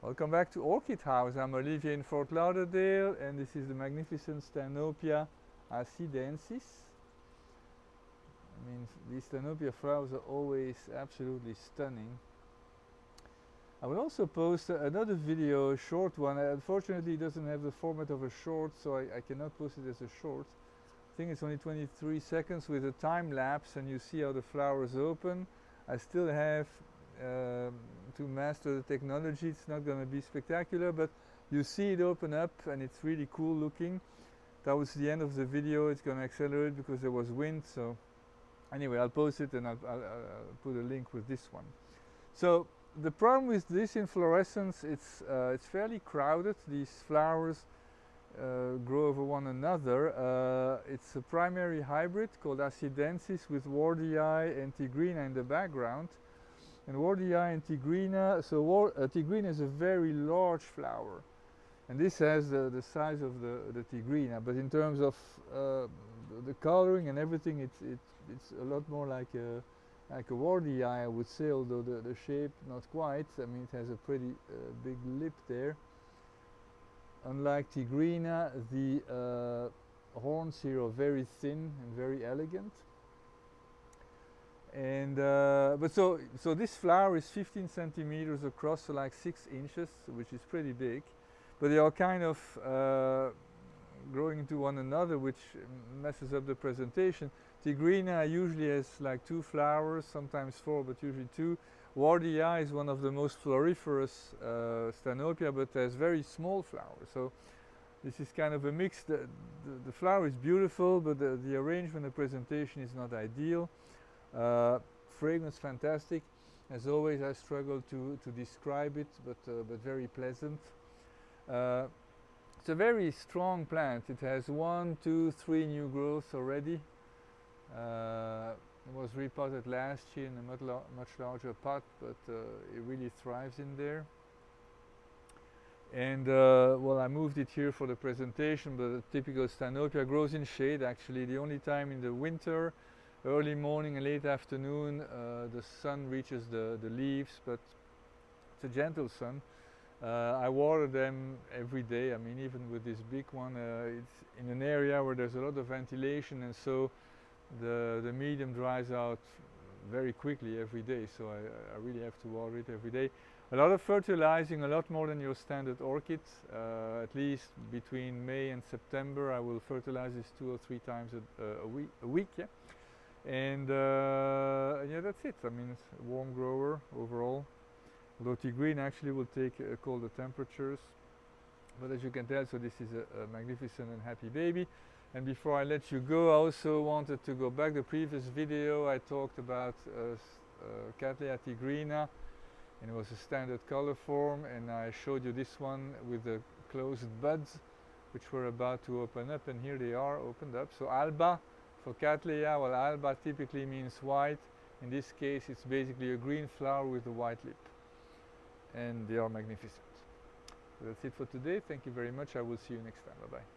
Welcome back to Orchid House. I'm Olivier in Fort Lauderdale, and this is the magnificent Stanhopea Assidensis. I mean, these Stanhopea flowers are always absolutely stunning. I will also post another video, a short one. Unfortunately, it doesn't have the format of a short, so I cannot post it as a short. I think it's only 23 seconds with a time lapse, and you see how the flowers open. I still have to master the technology. It's not going to be spectacular, but you see it open up and it's really cool looking. Towards the end of the video it's going to accelerate because there was wind, so anyway, I'll post it and I'll put a link with this one. So the problem with this inflorescence, it's fairly crowded. These flowers grow over one another. It's a primary hybrid called Assidensis with wardii and tigrina in the background. And wardii and tigrina, so tigrina is a very large flower, and this has the size of the tigrina, but in terms of the coloring and everything, it's a lot more like a wardii, I would say, although the shape not quite. I mean, it has a pretty big lip there. Unlike tigrina, the horns here are very thin and very elegant. And but so this flower is 15 centimeters across, so like 6 inches, which is pretty big. But they are kind of growing into one another, which messes up the presentation. Tigrina usually has like 2 flowers, sometimes 4, but usually 2. Wardii is one of the most floriferous Stanhopea, but has very small flowers. So this is kind of a mix. The flower is beautiful, but the arrangement and presentation is not ideal. Fragrance fantastic. As always, I struggle to describe it, but very pleasant. It's a very strong plant. It has 1, 2, 3 new growths already. It was repotted last year in a much larger pot, but it really thrives in there. And well, I moved it here for the presentation, but a typical Stanhopea grows in shade. Actually, the only time in the winter, early morning and late afternoon, the sun reaches the leaves, but it's a gentle sun. I water them every day. I mean, even with this big one, it's in an area where there's a lot of ventilation, and so the medium dries out very quickly every day, so I really have to water it every day. A lot of fertilizing, a lot more than your standard orchid. At least between May and September I will fertilize this 2 or 3 times a week, yeah. And yeah, that's it. I mean, it's a warm grower overall. Although tigrina actually will take colder temperatures. But as you can tell, so this is a magnificent and happy baby. And before I let you go, I also wanted to go back. The previous video I talked about Cattleya tigrina, and it was a standard color form, and I showed you this one with the closed buds, which were about to open up, and here they are opened up. So alba for Cattleya, well, alba typically means white. In this case, it's basically a green flower with a white lip, and they are magnificent. So that's it for today. Thank you very much. I will see you next time. Bye bye.